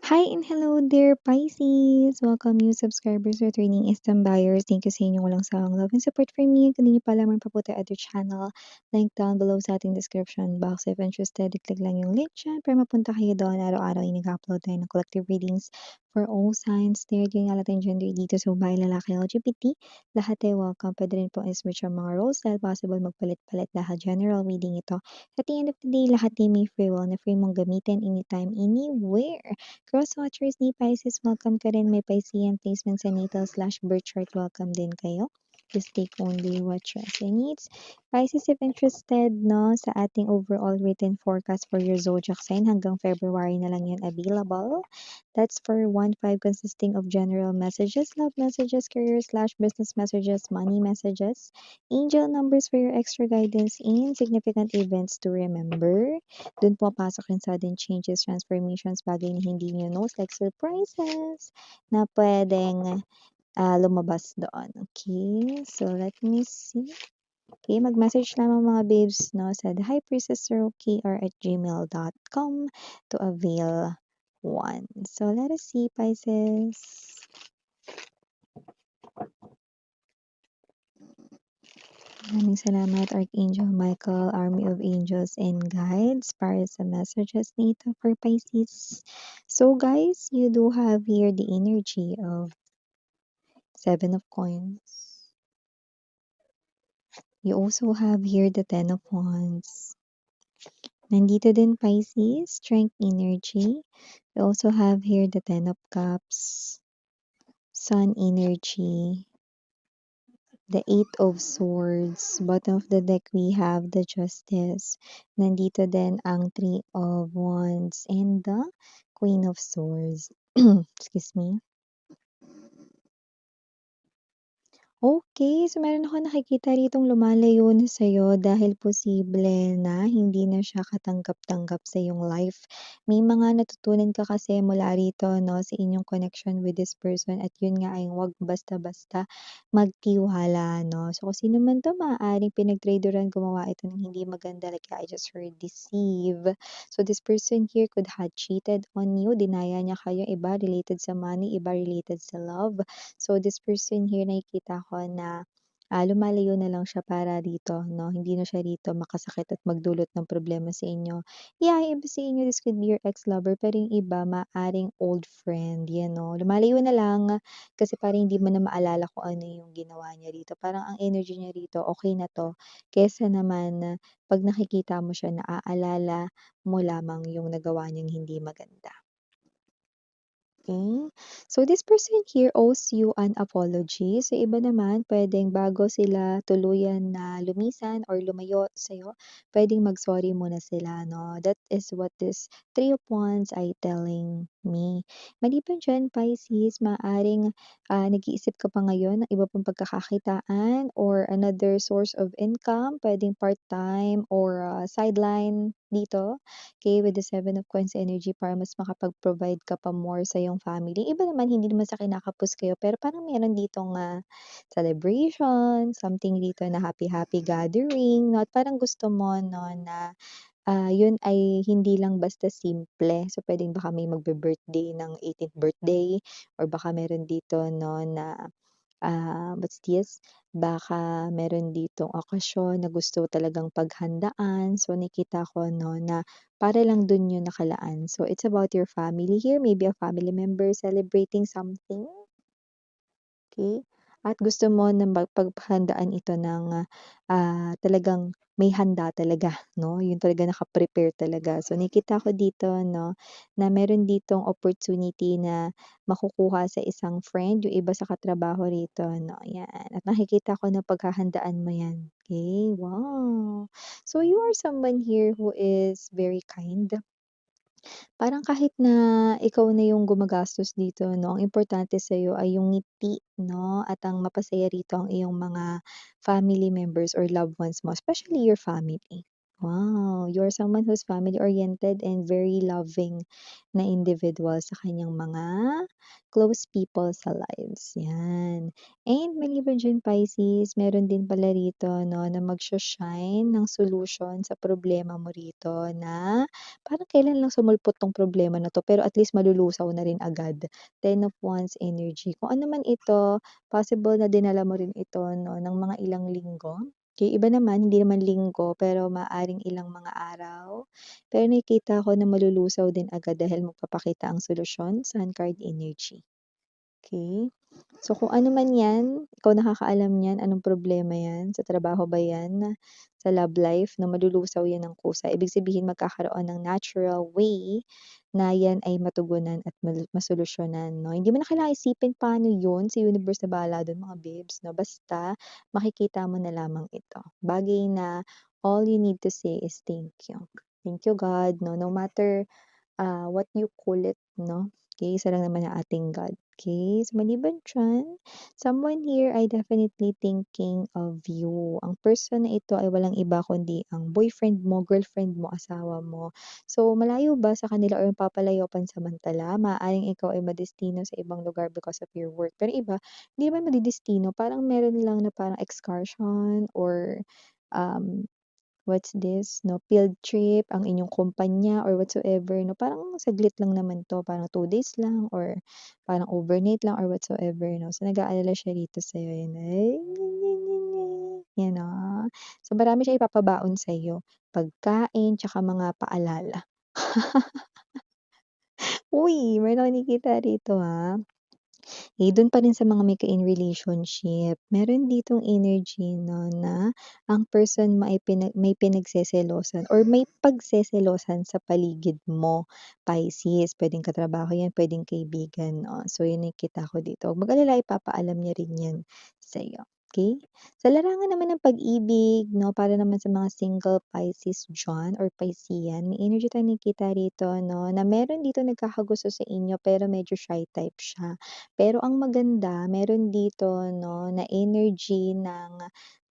Hi and hello there, Pisces! Welcome new subscribers, returning instant buyers. Thank you sa inyong walang sawang love and support for me. Kung hindi niyo pa lamang paputi other channel, link down below sa ating description box. If interested, i-click lang yung link dyan para mapunta kayo doon. Araw-araw ay nag-upload tayo ng collective readings for all signs. There, yung natin gender dito sa babae, lalaki, LGBT. Lahat ay welcome. Pwede rin po i-switch ang mga roles dahil possible magpalit-palit. Lahat general reading ito. At the end of the day, lahat ay may free will na free mong gamitin anytime, anywhere. Crosswatchers ni Pisces, welcome ka rin. May Piscean placement sa natal/birth chart, welcome din kayo. Just take only what your needs. Pisces, if interested no, sa ating overall written forecast for your zodiac sign, hanggang February na lang yan available. That's for 1/5 consisting of general messages, love messages, career/business messages, money messages, angel numbers for your extra guidance, and significant events to remember. Dun pumapasok yung sudden changes, transformations, bagay na hindi nyo knows, like surprises, na pwedeng lumabas doon. Okay, so let me see. Okay, mag-message lamang mga babes no, sa The High Priestess @gmail.com to avail one. So let us see, Pisces. Maraming salamat, Archangel Michael, Army of Angels and Guides para sa messages nito for Pisces. So guys, you do have here the energy of Seven of Coins. You also have here the Ten of Wands. Nandito din Pisces, Strength energy. We also have here the Ten of Cups, Sun energy, the Eight of Swords. Bottom of the deck, we have the Justice. Nandito din ang Three of Wands and the Queen of Swords. Excuse me. Okay, so meron ako nakikita ritong lumalayo na sa'yo dahil posible na hindi na siya katanggap-tanggap sa iyong life. May mga natutunan ka kasi mula rito 'no, sa inyong connection with this person at yun nga ay huwag basta-basta magtiwala 'no. So kung sino man 'to maaaring pinag-traderan gumawa ito ng hindi maganda like I just heard deceive. So this person here could have cheated on you, dinaya niya kayo, iba related sa money, iba related sa love. So this person here nakikita ko na, lumalayo na lang siya para dito 'no, hindi na siya rito makasakit at magdulot ng problema sa inyo. Yeah, yung iba sa inyo this could be your ex-lover pero yung iba maaaring old friend, 'yan 'no. Lumalayo na lang kasi parang hindi mo na maalala kung ano yung ginawa niya rito. Parang ang energy niya rito okey na 'to, kaysa naman 'pag nakikita mo siya naaalala mo lamang yung nagawa niyang hindi maganda. Okay. So this person here owes you an apology. So iba naman, pwedeng bago sila tuluyan na lumisan or lumayo sa'yo, pwedeng mag-sorry muna sila, no? That is what this Three of Wands ay telling me. Maliban dyan, Pisces, maaring nag-iisip ka pa ngayon ng iba pang pagkakakitaan or another source of income, pwedeng part-time or sideline dito. Okay, with the Seven of Coins energy para mas makapag-provide ka pa more sa iyong family. Iba naman, hindi naman sa kinakapos kayo, pero parang meron ditong celebration, something dito na happy-happy gathering, 'no, at parang gusto mo 'no na, yun ay hindi lang basta simple. So, puwedeng baka may magbi-birthday ng 18th birthday or baka meron dito 'no na what's this, baka meron ditong okasyon na gusto talagang paghandaan. So, nakita ko 'no, na para lang dun yun nakalaan. So, it's about your family here, maybe a family member celebrating something, okay. At gusto mo na paghandaan ito ng, talagang may handa talaga 'no, yun talaga naka-prepare talaga. So, nakita ko dito 'no, na meron ditong opportunity na makukuha sa isang friend, yung iba sa katrabaho rito 'no, 'yan. At nakikita ko na paghahandaan mo 'yan, okay, wow. So, you are someone here who is very kind. Parang kahit na ikaw na yung gumagastos dito 'no, ang importante sa'yo ay yung ngiti 'no, at ang mapasaya rito ang iyong mga family members or loved ones mo, especially your family. Wow, you're someone who's family-oriented and very loving na individual sa kanyang mga close people sa lives, 'yan. And maliban diyan Pisces, meron din pala rito 'no, na magsha-shine ng solution sa problema mo rito na parang kailan lang sumulpot 'tong problema na 'to, pero at least malulusaw na rin agad. Ten of Wands energy. Kung ano man ito, possible na dinala mo rin ito 'no, ng mga ilang linggo. Yung iba naman, hindi naman linggo, pero maaaring ilang mga araw. Pero nakikita ko na malulusaw din agad dahil magpapakita ang solusyon, Sun card energy. Okay. So, kung ano man 'yan, ikaw nakakaalam niyan, anong problema 'yan, sa trabaho ba 'yan, sa love life na malulusaw 'yan ng kusa. Ibig sabihin magkakaroon ng natural way na 'yan ay matugunan at masolusyonan 'no. Hindi mo na kailangang isipin paano 'yun, si universe na bahala dun mga babes 'no, basta makikita mo na lamang ito. Bagay na all you need to say is thank you. Thank you God 'no, no matter what you call it 'no, okey, isa lang naman ang ating God, okey. So, maliban diyan, someone here ay definitely thinking of you. Ang person na ito ay walang iba kundi ang boyfriend mo, girlfriend mo, asawa mo. So, malayo ba sa kanila or papalayo pansamantala, maaaring ikaw ay madestino sa ibang lugar because of your work. Pero iba, hindi naman madedestino, parang meron lang na parang excursion or, um what's this 'no, field trip ang inyong kumpanya or whatsoever 'no, parang saglit lang naman 'to, parang 2 days lang or parang overnight lang or whatsoever 'no. So, nag-aalala siya rito sa'yo, yun ay yan, So, marami siyang ipapabaon sa'yo, pagkain tsaka mga paalala. Uy, meron akong nakikita rito, dun pa rin sa mga may ka-in relationship, meron ditong energy 'no, na ang person mo ay may pinagseselosan or may pagseselosan sa paligid mo, Pisces. Puwedeng katrabaho 'yan, puwedeng kaibigan 'no. So, yun nakikita ko dito. Huwag mag-alala, ipapaalam niya rin 'yan sa'yo, okey? Sa larangan naman ng pag-ibig 'no, para naman sa mga single Pisces diyan or Piscean, may energy tayong nakikita rito 'no, na meron dito nagkakagusto sa inyo pero medyo shy type siya. Pero ang maganda meron dito 'no, na energy ng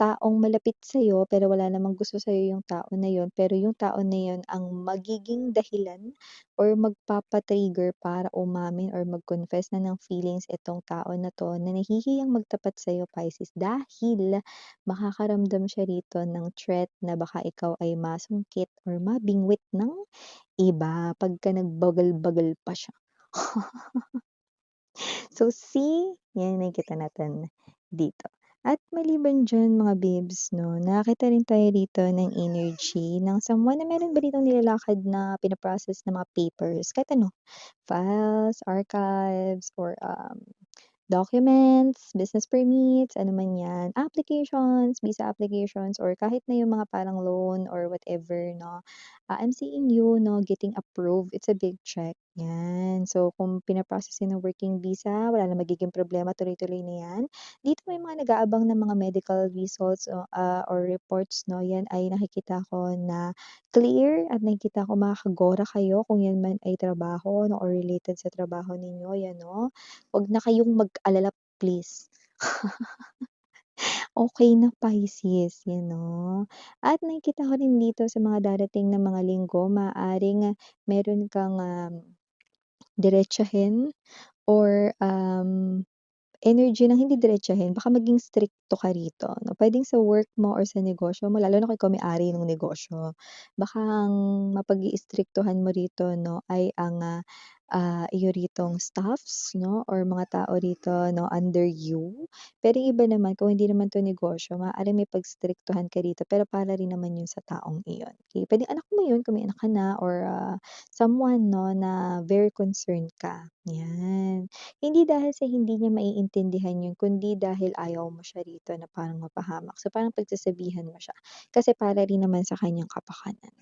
taong malapit sa'yo pero wala namang gusto sa'yo yung tao na yun, pero yung tao na yun ang magiging dahilan or magpapa-trigger para umamin or mag-confess na ng feelings itong tao na 'to na nahihiyang magtapat sa'yo, Pisces, dahil makakaramdam siya rito ng threat na baka ikaw ay masungkit or mabingwit ng iba pagka nagbagal-bagal pa siya. So, see, yan yung nakikita natin dito. At maliban diyan mga babes 'no, nakakita rin tayo rito ng energy ng someone na meron ba ditong nilalakad na pina-process na mga papers, kahit ano, files, archives, or, documents, business permits, ano man 'yan, applications, visa applications, or kahit na yung mga parang loan or whatever 'no. I'm seeing you 'no, getting approved. It's a big check, 'yan. So, kung pina-process 'yan ng working visa, wala namang magiging problema, tuloy-tuloy na 'yan. Dito may mga nag-aabang ng mga medical results or reports 'no, 'yan ay nakikita ko na clear at nakikita ko makakagora kayo kung 'yan man ay trabaho 'no, or related sa trabaho ninyo, 'yan 'no. 'Wag na kayong mag-alala please. Okey na Pisces, 'yan 'no. At nakikita ko rin dito sa mga darating na mga linggo maaaring meron kang, diretsahin or, energy ng hindi diretsahin, baka maging strikto ka rito 'no. Puwedeng sa work mo or sa negosyo mo lalo na kung ikaw may-ari ng negosyo. Baka ang mapag-iistriktuhan mo rito 'no ay ang, iyo ritong staffs 'no or mga tao rito 'no under you. Pero yung iba naman kung hindi naman 'to negosyo maaaring may pagstriktuhan ka rito pero para rin naman yun sa taong iyon, okey. Puwedeng anak mo yun kung may anak ka na or, someone 'no na very concerned ka, 'yan. Hindi dahil sa hindi niya maiintindihan yun kundi dahil ayaw mo siya rito na parang mapahamak. So, parang pagsasabihan mo siya kasi para rin naman sa kanyang kapakanan,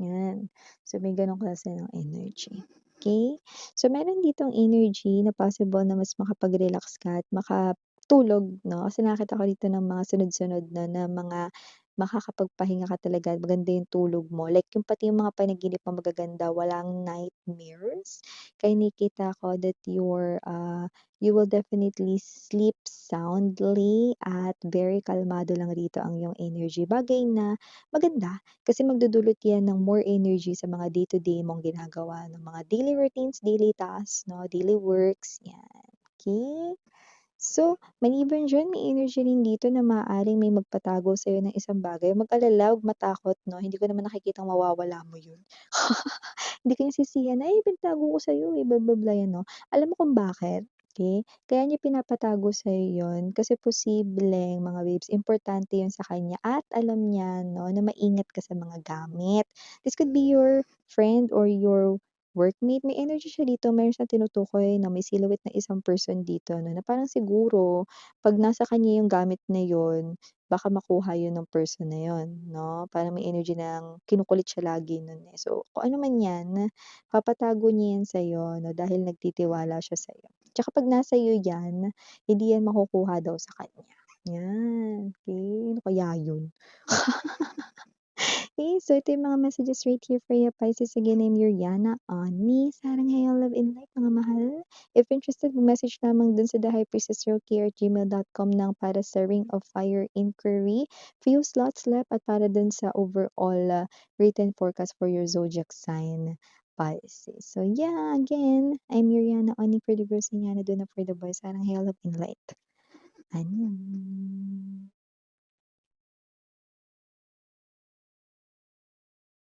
'yan. So, may gano'ng klase ng energy, okey? So, meron ditong energy na possible na mas makapag-relax ka at makatulog 'no, kasi nakakita ko dito ng mga sunod-sunod na mga makakapagpahinga ka talaga, maganda yung tulog mo, like yung pati yung mga panaginip mo magaganda, walang nightmares. Kaya nakikita ko that you will definitely sleep soundly at very kalmado lang rito ang iyong energy. Bagay na maganda kasi magdudulot yan ng more energy sa mga day-to-day mong ginagawa, ng mga daily routines, daily tasks, 'no, daily works, yan. Okay. So, maliban diyan may energy rin dito na maaaring may magpatago sa'yo ng isang bagay, huwag mag-alala, huwag matakot 'no, hindi ko naman nakikitang mawawala mo yun. Hindi ka niya sisihan, "Ay pinagtago ko sa'yo, eh, bla bla bla," 'yan 'no. Alam mo kung bakit, okey? Kaya niya pinapatago sa'yo yun kasi posibleng mga babes importante yun sa kanya at alam niya 'no, na maingat ka sa mga gamit. This could be your friend or your workmate, may energy siya dito, meron siyang tinutukoy na may silhouette na isang person dito 'no, na parang siguro 'pag nasa kanya yung gamit na yun, baka makuha yun ng person na yun 'no, parang may energy ng kinukulit siya lagi nun, eh. So, kung ano man yan, papatago niya yan sa'yo 'no, dahil nagtitiwala siya sa'yo. Tsaka 'pag nasa iyo yan, hindi yan makukuha daw sa kanya, yan, okey. Ano kaya yun? Okay, so ito yung mga messages right here for you, Pisces. Again, I'm Yuriana Ani. Sarang Hail Love and Light, mga mahal. If interested, mag-message lamang dun sa thehypersistero@gmail.com ng para sa Ring of Fire inquiry. Few slots left at para dun sa overall written forecast for your zodiac sign, Pisces. So yeah, again, I'm Yuriana Ani for the girls and Yana Duna for the boys. Sarang Hail Love and Light. Annyeong.